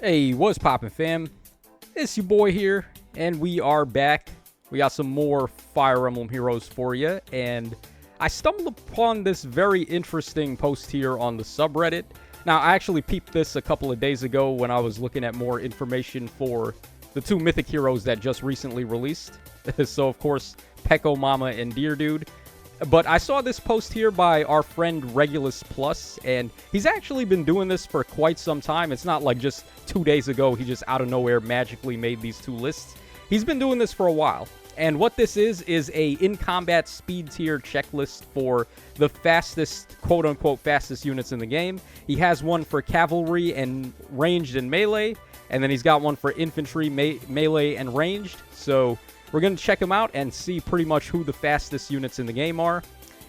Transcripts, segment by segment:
Hey, what's poppin', fam? It's your boy here, and we are back. We got some more Fire Emblem Heroes for you, and I stumbled upon this very interesting post here on the subreddit. Now, I actually peeped this a couple of days ago when I was looking at more information for the two mythic heroes that just recently released. So, of course, Peko Mama and Deer Dude. But I saw this post here by our friend RegulusPlus, and he's actually been doing this for quite some time. It's not like just 2 days ago he just out of nowhere magically made these two lists. He's been doing this for a while. And what this is a in-combat speed tier checklist for the fastest, quote-unquote, fastest units in the game. He has one for Cavalry and ranged and melee, and then he's got one for Infantry, melee, and ranged. So we're going to check them out and see pretty much who the fastest units in the game are.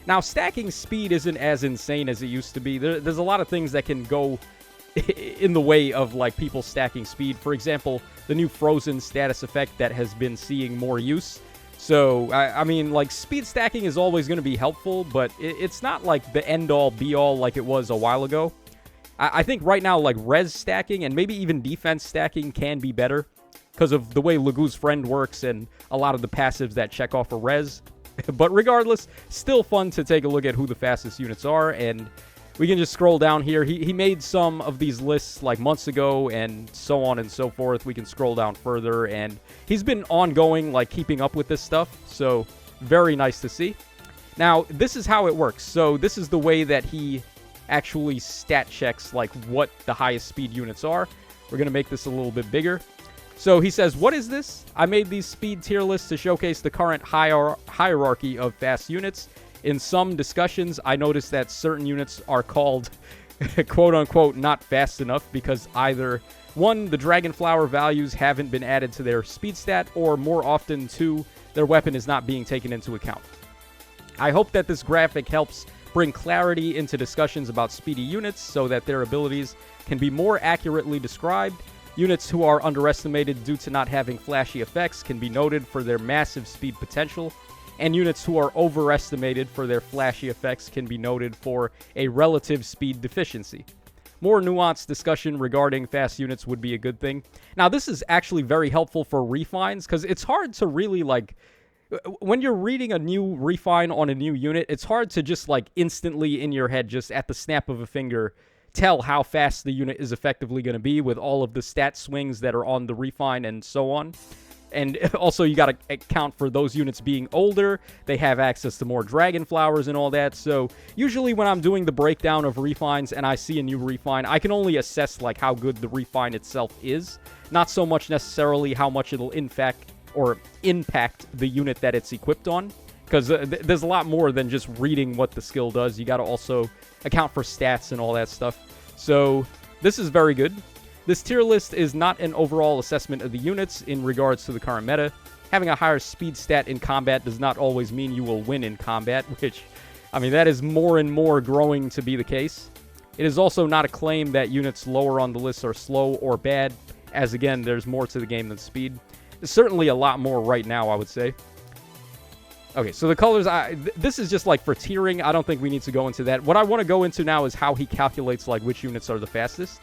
Now, stacking speed isn't as insane as it used to be. There's a lot of things that can go in the way of, like, people stacking speed. For example, the new Frozen status effect that has been seeing more use. So, I mean, like, speed stacking is always going to be helpful, but it's not, like, the end-all, be-all like it was a while ago. I think right now, like, res stacking and maybe even defense stacking can be better because of the way Lagu's Friend works and a lot of the passives that check off a res. But regardless, still fun to take a look at who the fastest units are, and we can just scroll down here. He made some of these lists like months ago and so on and so forth. We can scroll down further, and he's been ongoing, like, keeping up with this stuff, so very nice to see. Now, this is how it works. So this is the way that he actually stat checks, like, what the highest speed units are. We're going to make this a little bit bigger. So he says, what is this? I made these speed tier lists to showcase the current hierarchy of fast units. In some discussions, I noticed that certain units are called, quote-unquote, not fast enough because either, 1, the Dragon Flower values haven't been added to their speed stat, or more often, 2, their weapon is not being taken into account. I hope that this graphic helps bring clarity into discussions about speedy units so that their abilities can be more accurately described. Units who are underestimated due to not having flashy effects can be noted for their massive speed potential, and units who are overestimated for their flashy effects can be noted for a relative speed deficiency. More nuanced discussion regarding fast units would be a good thing. Now, this is actually very helpful for refines, because it's hard to really, like, when you're reading a new refine on a new unit, it's hard to just, like, instantly in your head, just at the snap of a finger, tell how fast the unit is effectively going to be with all of the stat swings that are on the refine and so on. And also, you got to account for those units being older. They have access to more dragon flowers and all that. So usually when I'm doing the breakdown of refines and I see a new refine, I can only assess, like, how good the refine itself is. Not so much necessarily how much it'll impact the unit that it's equipped on. Because there's a lot more than just reading what the skill does. You got to also account for stats and all that stuff. So this is very good. This tier list is not an overall assessment of the units in regards to the current meta. Having a higher speed stat in combat does not always mean you will win in combat, which, I mean, that is more and more growing to be the case. It is also not a claim that units lower on the list are slow or bad, as again, there's more to the game than speed. There's certainly a lot more right now, I would say. Okay, so the colors, this is just, like, for tiering. I don't think we need to go into that. What I want to go into now is how he calculates, like, which units are the fastest.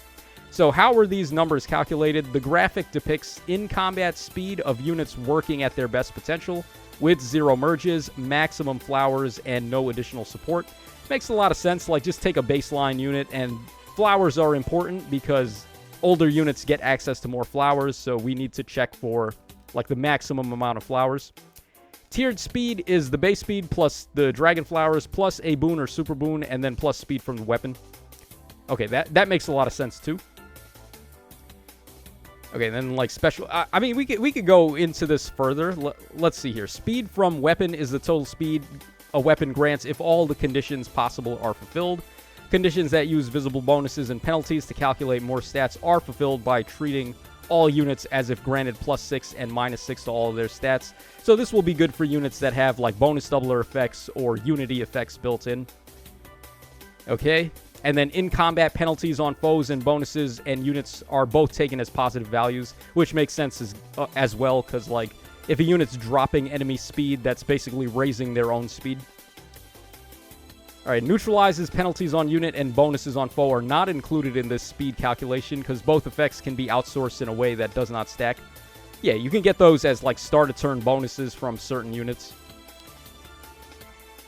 So how are these numbers calculated? The graphic depicts in-combat speed of units working at their best potential with 0 merges, maximum flowers, and no additional support. Makes a lot of sense. Like, just take a baseline unit, and flowers are important because older units get access to more flowers, so we need to check for, like, the maximum amount of flowers. Tiered speed is the base speed plus the dragon flowers plus a boon or super boon and then plus speed from the weapon. Okay, that makes a lot of sense too. Okay, then, like, special... I mean, we could go into this further. Let's see here. Speed from weapon is the total speed a weapon grants if all the conditions possible are fulfilled. Conditions that use visible bonuses and penalties to calculate more stats are fulfilled by treating all units as if granted +6 and -6 to all of their stats. So this will be good for units that have, like, bonus doubler effects or unity effects built in. Okay, and then in-combat penalties on foes and bonuses and units are both taken as positive values, which makes sense as well, because, like, if a unit's dropping enemy speed, that's basically raising their own speed. Alright, neutralizes penalties on unit and bonuses on foe are not included in this speed calculation because both effects can be outsourced in a way that does not stack. Yeah, you can get those as like start a turn bonuses from certain units.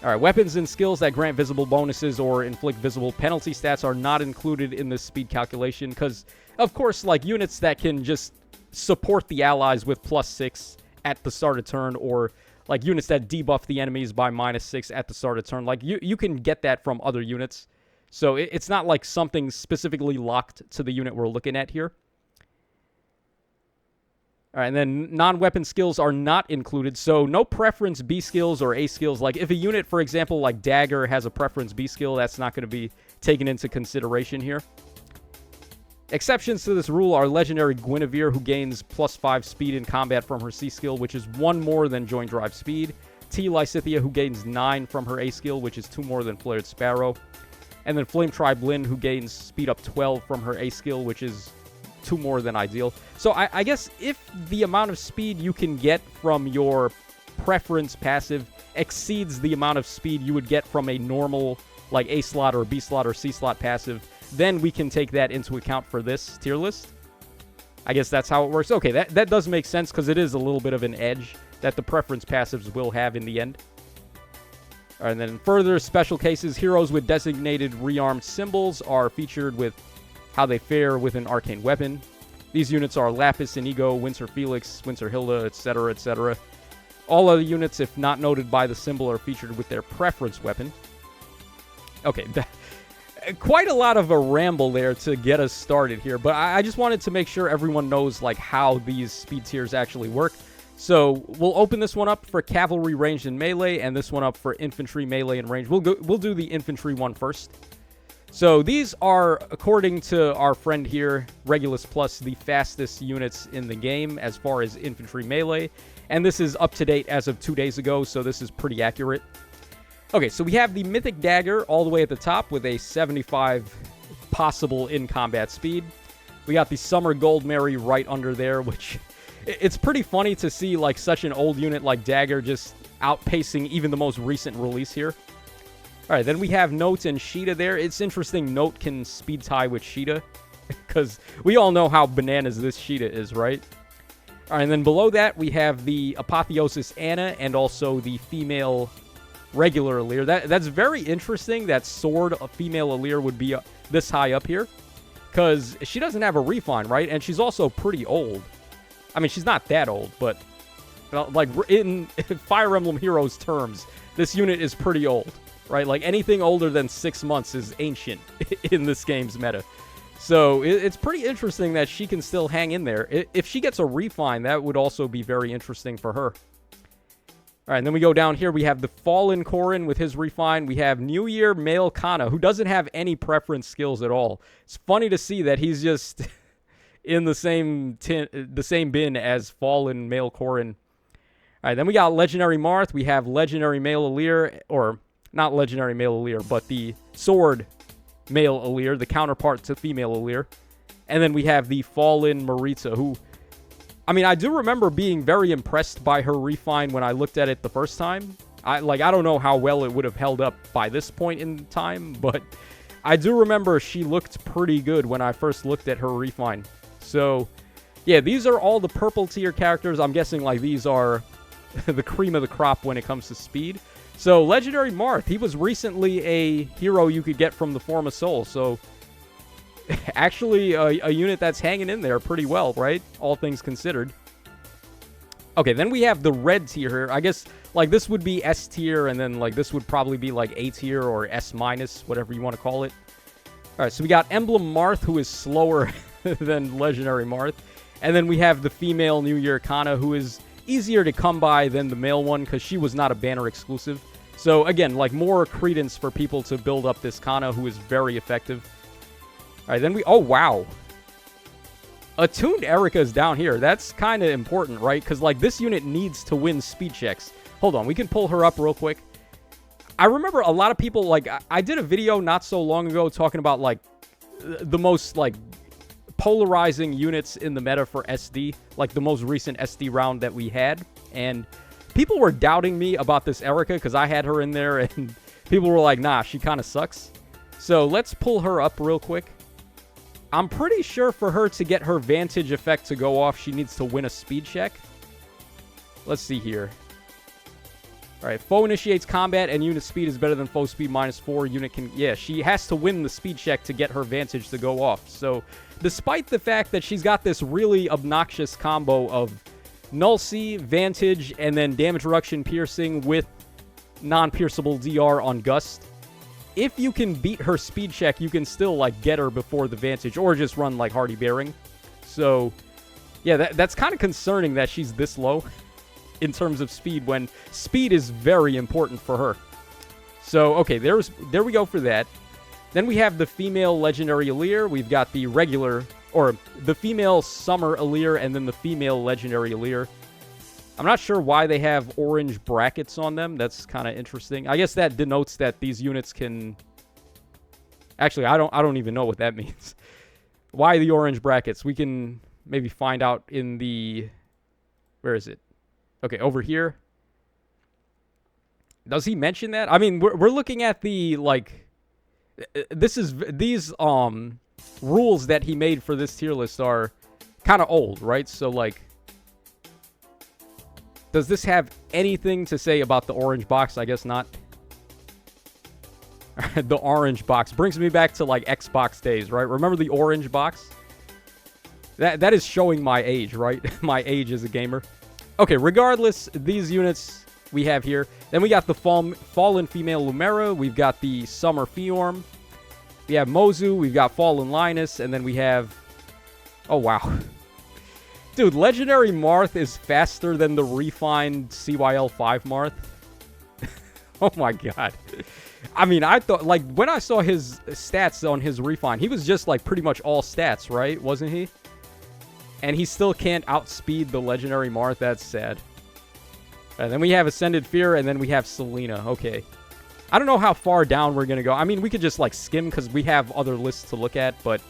Alright, weapons and skills that grant visible bonuses or inflict visible penalty stats are not included in this speed calculation because, of course, like units that can just support the allies with +6 at the start of turn, or like units that debuff the enemies by -6 at the start of turn. Like you can get that from other units. So it's not like something specifically locked to the unit we're looking at here. Alright, and then non-weapon skills are not included, so no preference B skills or A skills. Like, if a unit, for example, like Dagger has a preference B skill, that's not going to be taken into consideration here. Exceptions to this rule are Legendary Guinevere, who gains +5 speed in combat from her C skill, which is 1 more than Joint Drive speed. T. Lysithea, who gains 9 from her A skill, which is 2 more than Flared Sparrow. And then Flame Tribe Lyn, who gains speed up 12 from her A skill, which is 2 more than ideal. So I guess if the amount of speed you can get from your preference passive exceeds the amount of speed you would get from a normal, like A slot or B slot or C slot passive, then we can take that into account for this tier list. I guess that's how it works. Okay, that does make sense because it is a little bit of an edge that the preference passives will have in the end. All right, and then further special cases, heroes with designated rearmed symbols are featured with how they fare with an arcane weapon. These units are Lapis, Inigo, Winter Felix, Winter Hilda, etc., etc. All other units, if not noted by the symbol, are featured with their preference weapon. Okay, quite a lot of a ramble there to get us started here, but I just wanted to make sure everyone knows like how these speed tiers actually work. So we'll open this one up for Cavalry, Ranged, and Melee, and this one up for Infantry, Melee, and Range. We'll do the Infantry one first. So these are, according to our friend here, RegulusPlus, the fastest units in the game as far as Infantry Melee. And this is up to date as of 2 days ago, so this is pretty accurate. Okay, so we have the Mythic Dagger all the way at the top with a 75 possible in-combat speed. We got the Summer Gold Mary right under there, which it's pretty funny to see like such an old unit like Dagger just outpacing even the most recent release here. Alright, then we have Note and Sheeta there. It's interesting Note can speed tie with Sheeta, because we all know how bananas this Sheeta is, right? Alright, and then below that, we have the Apotheosis Anna and also the female regular Allir. That's very interesting that Sword, a female Allir, would be this high up here, because she doesn't have a refine, right? And she's also pretty old. I mean, she's not that old, but like in Fire Emblem Heroes terms, this unit is pretty old. Right, like anything older than 6 months is ancient in this game's meta. So it's pretty interesting that she can still hang in there. If she gets a refine, that would also be very interesting for her. All right, and then we go down here. We have the Fallen Corrin with his refine. We have New Year Male Kana, who doesn't have any preference skills at all. It's funny to see that he's just in the same bin as Fallen Male Corrin. All right, then we got Legendary Marth. We have Legendary Male Allir, or not Legendary Male Allir, but the Sword Male Allir, the counterpart to Female Allir. And then we have the Fallen Marita, who, I mean, I do remember being very impressed by her refine when I looked at it the first time. I don't know how well it would have held up by this point in time, but I do remember she looked pretty good when I first looked at her refine. So, yeah, these are all the purple tier characters. I'm guessing, like, these are the cream of the crop when it comes to speed. So, Legendary Marth, he was recently a hero you could get from the Form of Soul. So, actually, a unit that's hanging in there pretty well, right? All things considered. Okay, then we have the red tier here. I guess, like, this would be S tier, and then, like, this would probably be, like, A tier or S minus, whatever you want to call it. Alright, so we got Emblem Marth, who is slower than Legendary Marth. And then we have the female New Year Kana, who is easier to come by than the male one, because she was not a banner exclusive. So, again, like, more credence for people to build up this Kana, who is very effective. Alright, then we... Oh, wow. Attuned Erica is down here. That's kind of important, right? Because, like, this unit needs to win speed checks. Hold on, we can pull her up real quick. I remember a lot of people, like, I did a video not so long ago talking about, like, the most, like, polarizing units in the meta for SD, like the most recent SD round that we had, and people were doubting me about this Erica because I had her in there, and people were like, nah, she kind of sucks. So let's pull her up real quick. I'm pretty sure for her to get her Vantage effect to go off, she needs to win a speed check. Let's see here. Alright, foe initiates combat and unit speed is better than foe speed -4. Unit can... Yeah, she has to win the speed check to get her Vantage to go off. So, despite the fact that she's got this really obnoxious combo of Null C, Vantage, and then damage reduction piercing with non-pierceable DR on Gust, if you can beat her speed check, you can still, like, get her before the Vantage, or just run, like, Hardy Bearing. So, yeah, that's kind of concerning that she's this low in terms of speed, when speed is very important for her. So, okay, there we go for that. Then we have the female Legendary Aleer. We've got the regular, or the female Summer Aleer, and then the female Legendary Aleer. I'm not sure why they have orange brackets on them. That's kind of interesting. I guess that denotes that these units can... Actually, I don't even know what that means. Why the orange brackets? We can maybe find out in the... Where is it? Okay, over here. Does he mention that? I mean, we're looking at the, like... These rules that he made for this tier list are kind of old, right? So, like... Does this have anything to say about the orange box? I guess not. The orange box brings me back to, like, Xbox days, right? Remember the orange box? That is showing my age, right? My age as a gamer. Okay, regardless, these units we have here. Then we got the Fallen Female Lumera. We've got the Summer Fiorm. We have Mozu. We've got Fallen Linus. And then we have... Oh, wow. Dude, Legendary Marth is faster than the refined CYL5 Marth. Oh my god. I mean, I thought, like, when I saw his stats on his refine, he was just, like, pretty much all stats, right? Wasn't he? And he still can't outspeed the Legendary Marth. That's sad. And then we have Ascended Fear, and then we have Selena. Okay. I don't know how far down we're going to go. I mean, we could just, like, skim because we have other lists to look at, but...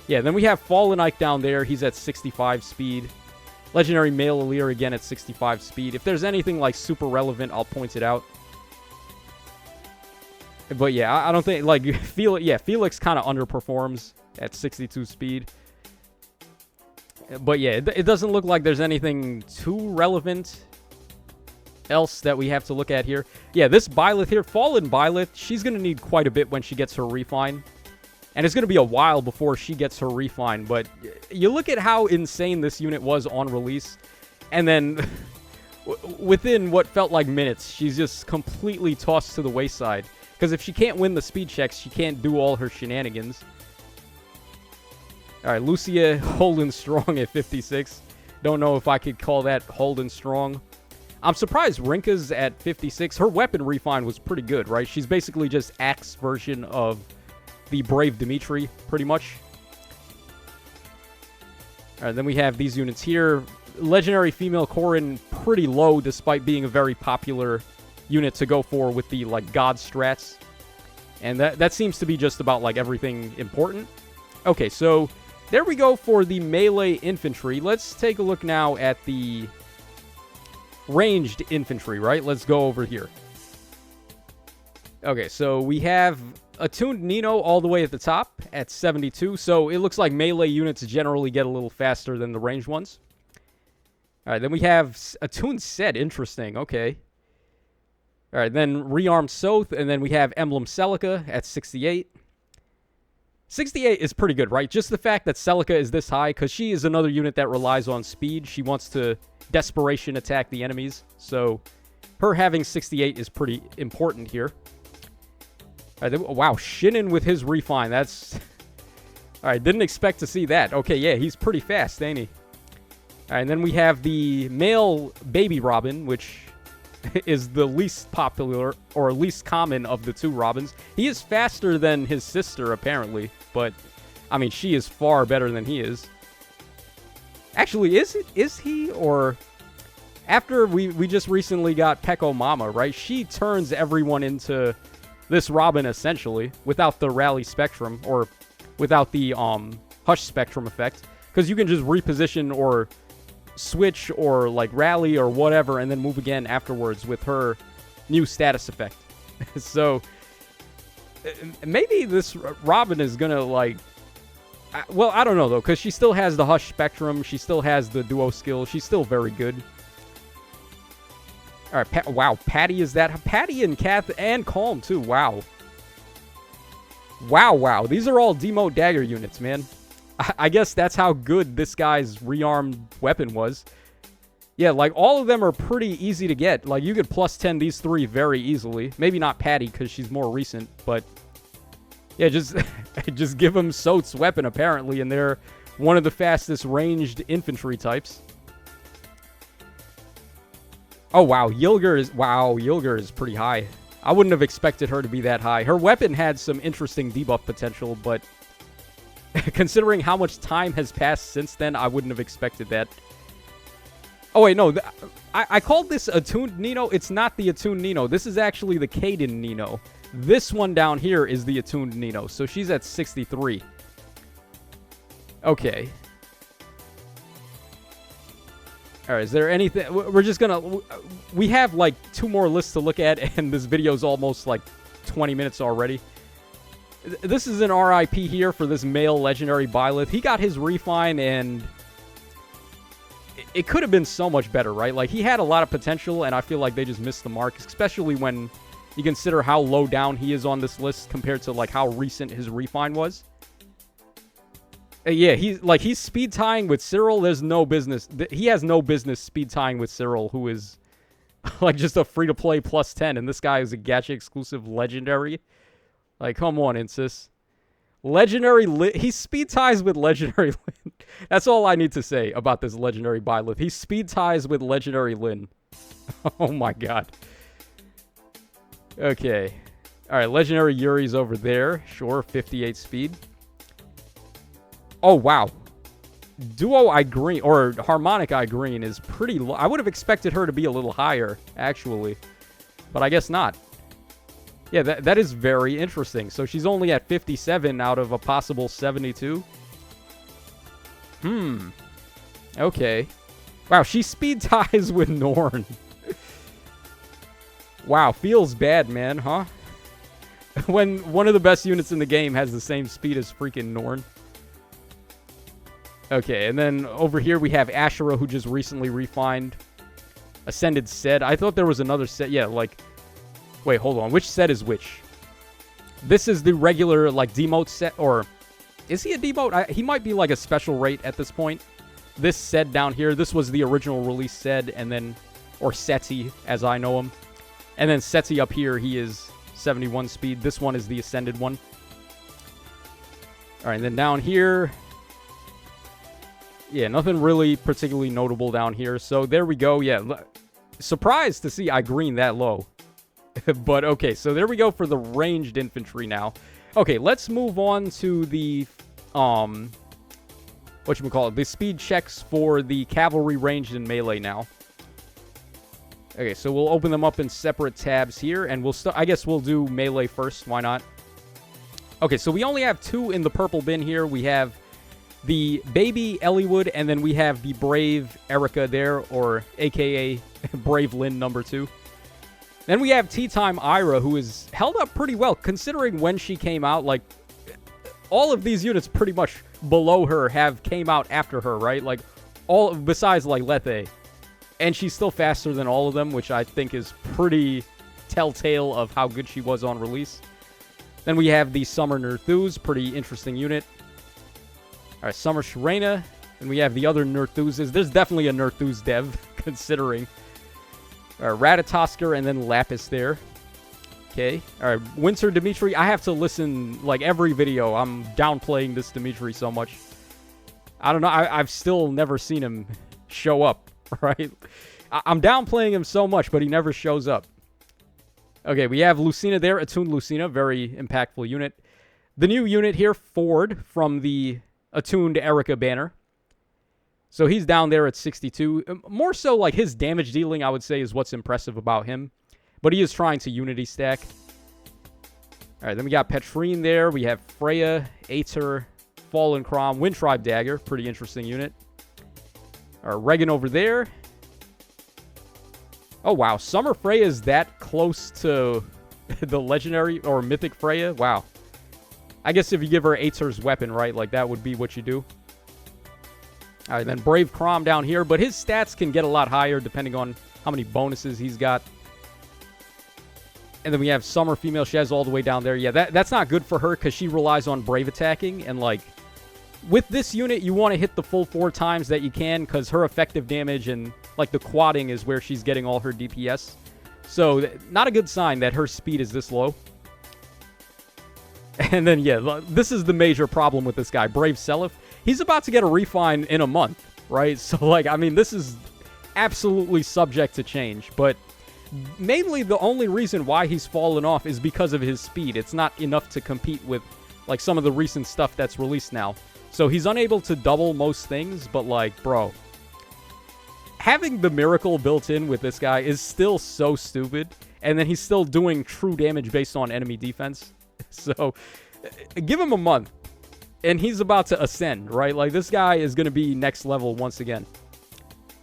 Yeah, then we have Fallen Ike down there. He's at 65 speed. Legendary Male Aleer again at 65 speed. If there's anything, like, super relevant, I'll point it out. But yeah, I don't think, like, Felix kind of underperforms at 62 speed. But yeah, it doesn't look like there's anything too relevant else that we have to look at here. Yeah, this Byleth here, Fallen Byleth, she's going to need quite a bit when she gets her refine. And it's going to be a while before she gets her refine, but you look at how insane this unit was on release, and then within what felt like minutes, she's just completely tossed to the wayside. Because if she can't win the speed checks, she can't do all her shenanigans. Alright, Lucia holding strong at 56. Don't know if I could call that holding strong. I'm surprised Rinka's at 56. Her weapon refine was pretty good, right? She's basically just Axe version of the Brave Dimitri, pretty much. Alright, then we have these units here. Legendary Female Corrin, pretty low, despite being a very popular unit to go for with the, like, God strats. And that seems to be just about, like, everything important. Okay, so there we go for the melee infantry. Let's take a look now at the ranged infantry, right? Let's go over here. Okay, so we have Attuned Nino all the way at the top at 72. So it looks like melee units generally get a little faster than the ranged ones. Alright, then we have Attuned Set. Interesting, okay. Alright, then Rearmed Soth, and then we have Emblem Celica at 68. 68 is pretty good, right? Just the fact that Celica is this high, because she is another unit that relies on speed. She wants to desperation attack the enemies. So her having 68 is pretty important here. Wow, Shinnen with his refine. That's... Alright, didn't expect to see that. Okay, yeah, he's pretty fast, ain't he? Alright, and then we have the male Baby Robin, which is the least popular, or least common of the two Robins. He is faster than his sister, apparently. But, I mean, she is far better than he is. Actually, is he? Or... After we just recently got Peko Mama, right? She turns everyone into... this Robin, essentially, without the Rally Spectrum, or without the Hush Spectrum effect. Because you can just reposition or switch or, like, rally or whatever, and then move again afterwards with her new status effect. So, Maybe this Robin is gonna, like... well, I don't know, though, because she still has the Hush Spectrum. She still has the Duo skill. She's still very good. All right, wow, Patty is that. Patty and Kath and Calm, too. Wow. Wow. These are all Demote Dagger units, man. I guess that's how good this guy's rearmed weapon was. Yeah, like, all of them are pretty easy to get. Like, you could plus 10 these 3 very easily. Maybe not Patty, because she's more recent, but... yeah, just give them Soat's weapon, apparently, and they're one of the fastest ranged infantry types. Oh, wow. Yilger is pretty high. I wouldn't have expected her to be that high. Her weapon had some interesting debuff potential, but considering how much time has passed since then, I wouldn't have expected that. Oh, wait, no. I called this Attuned Nino. It's not the Attuned Nino. This is actually the Caden Nino. This one down here is the Attuned Nino, so she's at 63. Okay. Alright, is there anything... we're just gonna... we have, like, 2 more lists to look at, and this video's almost, like, 20 minutes already. This is an RIP here for this male legendary Byleth. He got his refine, and... it could have been so much better, right? Like, he had a lot of potential, and I feel like they just missed the mark, especially when... you consider how low down he is on this list compared to, like, how recent his refine was. Yeah, he's speed tying with Cyril. There's no business. He has no business speed tying with Cyril, who is, like, just a free-to-play plus 10. And this guy is a gacha exclusive legendary. Like, come on, Insis. Legendary he speed ties with legendary Lyn. That's all I need to say about this legendary Byleth. He speed ties with legendary Lyn. Oh my god. Okay. Alright, legendary Yuri's over there. Sure, 58 speed. Oh, wow. Duo Eye Green, or Harmonic Eye Green, is pretty low. I would have expected her to be a little higher, actually. But I guess not. Yeah, that is very interesting. So she's only at 57 out of a possible 72. Okay. Wow, she speed ties with Norn. Wow, feels bad, man, huh? When one of the best units in the game has the same speed as freaking Norn. Okay, and then over here we have Ashura, who just recently refined. Ascended Set. I thought there was another set. Yeah, like... wait, hold on. Which set is which? This is the regular, like, demote set, or... is he a demote? He might be, like, a special rate at this point. This set down here, this was the original release set, and then... or Seti, as I know him. And then Seti up here, he is 71 speed. This one is the Ascended one. Alright, and then down here... yeah, nothing really particularly notable down here. So there we go. Yeah, surprised to see I green that low. But okay, so there we go for the ranged infantry now. Okay, let's move on to the whatchamacallit, the speed checks for the cavalry, ranged, and melee now. Okay, so we'll open them up in separate tabs here, and we'll I guess we'll do melee first. Why not? Okay, so we only have 2 in the purple bin here. We have the baby Elliewood, and then we have the brave Erica there, or aka Brave Lyn number 2. Then we have Tea Time Ira, who is held up pretty well, considering when she came out. Like, all of these units pretty much below her came out after her, right? Like, all besides, like, Lethe. And she's still faster than all of them, which I think is pretty telltale of how good she was on release. Then we have the Summer Nerthuz, pretty interesting unit. Alright, Summer Sharena. And we have the other Nerthuzes. There's definitely a Nerthuz dev, considering. Alright, Ratatosker and then Lapis there. Okay. Alright, Winter Dimitri. I have to listen, like, every video. I'm downplaying this Dimitri so much. I don't know. I've still never seen him show up, right? I'm downplaying him so much, but he never shows up. Okay, we have Lucina there. Attuned Lucina. Very impactful unit. The new unit here, Ford, from the Attuned Erica banner. So he's down there at 62. More so, like, his damage dealing, I would say, is what's impressive about him. But he is trying to unity stack. Alright, then we got Petrine there. We have Freya, Aether, Fallen Crom, Wind Tribe Dagger. Pretty interesting unit. Alright, Regan over there. Oh, wow. Summer Freya is that close to the legendary or mythic Freya. Wow. I guess if you give her Aeter's weapon, right? Like, that would be what you do. All right, then Brave Crom down here. But his stats can get a lot higher depending on how many bonuses he's got. And then we have Summer Female Shez all the way down there. Yeah, that's not good for her because she relies on Brave attacking. And, like, with this unit, you want to hit the full 4 times that you can because her effective damage and, like, the quadding is where she's getting all her DPS. So, not a good sign that her speed is this low. And then, yeah, this is the major problem with this guy, Brave Seliph. He's about to get a refine in a month, right? So, like, I mean, this is absolutely subject to change. But mainly the only reason why he's fallen off is because of his speed. It's not enough to compete with, like, some of the recent stuff that's released now. So he's unable to double most things, but, like, bro, having the miracle built in with this guy is still so stupid. And then he's still doing true damage based on enemy defense. So, give him a month, and he's about to ascend, right? Like, this guy is going to be next level once again.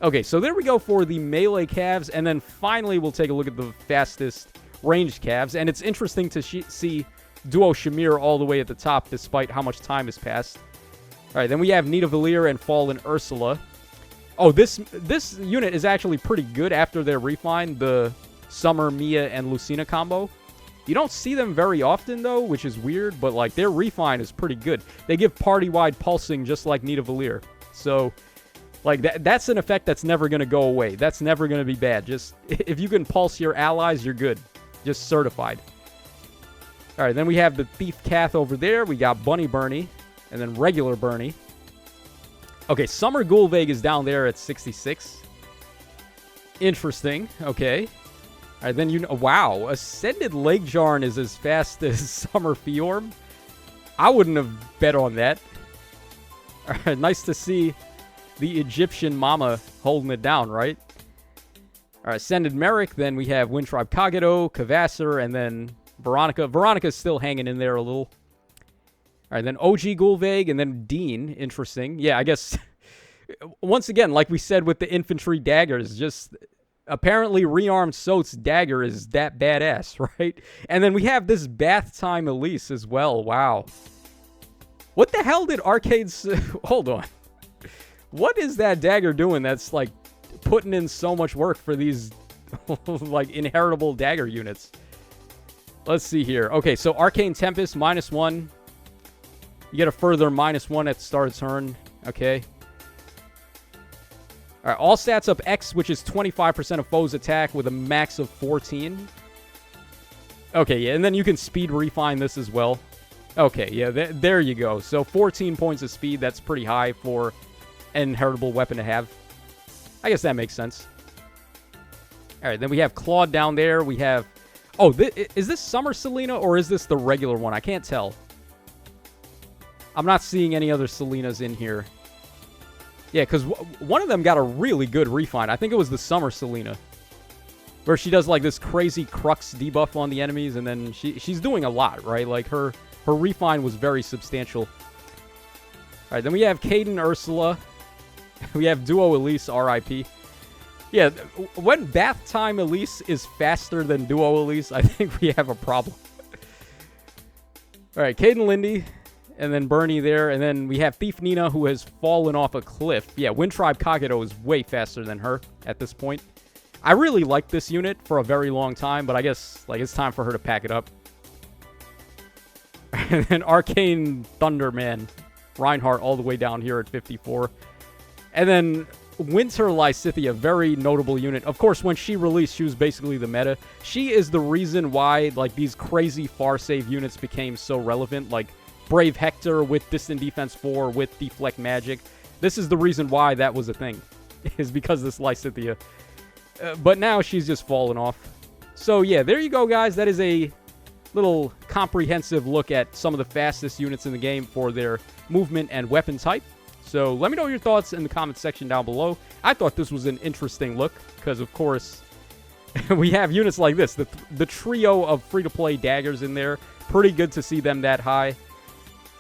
Okay, so there we go for the melee calves, and then finally we'll take a look at the fastest ranged calves. And it's interesting to see Duo Shamir all the way at the top, despite how much time has passed. All right, then we have Nidavellir and Fallen Ursula. Oh, this unit is actually pretty good after their refine, the Summer, Mia, and Lucina combo. You don't see them very often, though, which is weird, but, like, their refine is pretty good. They give party-wide pulsing just like Nidavellir. So, like, that's an effect that's never going to go away. That's never going to be bad. Just, if you can pulse your allies, you're good. Just certified. All right, then we have the Thief Cath over there. We got Bunny Bernie, and then regular Bernie. Okay, Summer Gulveg is down there at 66. Interesting. Okay. All right, then wow, Ascended Lake Jarn is as fast as Summer Fjorm. I wouldn't have bet on that. All right, nice to see the Egyptian mama holding it down, right? All right, Ascended Merrick, then we have Windtribe Kagero, Kavassar, and then Veronica. Veronica's still hanging in there a little. All right, then OG Gulveg, and then Dean. Interesting. Yeah, I guess, once again, like we said with the Infantry daggers, just... apparently, rearmed Sot's dagger is that badass, right? And then we have this Bath Time Elise as well. Wow. What the hell did Arcade's... hold on. What is that dagger doing that's, like, putting in so much work for these, like, inheritable dagger units? Let's see here. Okay, so Arcane Tempest, -1. You get a further -1 at the start of turn. Okay. All right, all stats up X, which is 25% of foes' attack with a max of 14. Okay, yeah, and then you can speed refine this as well. Okay, yeah, there you go. So 14 points of speed, that's pretty high for an inheritable weapon to have. I guess that makes sense. All right, then we have Claude down there. We have... oh, is this Summer Selena or is this the regular one? I can't tell. I'm not seeing any other Selenas in here. Yeah, because one of them got a really good refine. I think it was the Summer Selena. Where she does, like, this crazy Crux debuff on the enemies, and then she's doing a lot, right? Like, her refine was very substantial. All right, then we have Caden Ursula. We have Duo Elise, RIP. Yeah, when Bath Time Elise is faster than Duo Elise, I think we have a problem. All right, Caden Lindy. And then Bernie there. And then we have Thief Nina, who has fallen off a cliff. Yeah, Windtribe Kagero is way faster than her at this point. I really liked this unit for a very long time, but I guess, like, it's time for her to pack it up. And then Arcane Thunderman, Reinhardt, all the way down here at 54. And then Winter Lysithea, very notable unit. Of course, when she released, she was basically the meta. She is the reason why, like, these crazy far save units became so relevant. Like, Brave Hector with Distant Defense 4, with Deflect Magic. This is the reason why that was a thing, is because of this Lysithea. But now she's just fallen off. So yeah, there you go, guys. That is a little comprehensive look at some of the fastest units in the game for their movement and weapon type. So let me know your thoughts in the comments section down below. I thought this was an interesting look, because of course, we have units like this. The trio of free-to-play daggers in there. Pretty good to see them that high.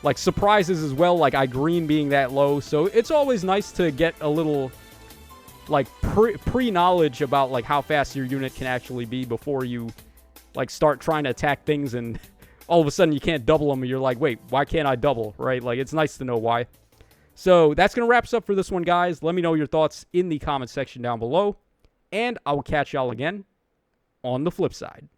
Like, surprises as well, like Igreen being that low. So it's always nice to get a little, like, pre-knowledge about, like, how fast your unit can actually be before you like start trying to attack things and all of a sudden you can't double them and you're like, wait, why can't I double, right? Like, it's nice to know why. So that's going to wrap us up for this one, guys. Let me know your thoughts in the comment section down below, and I will catch y'all again on the flip side.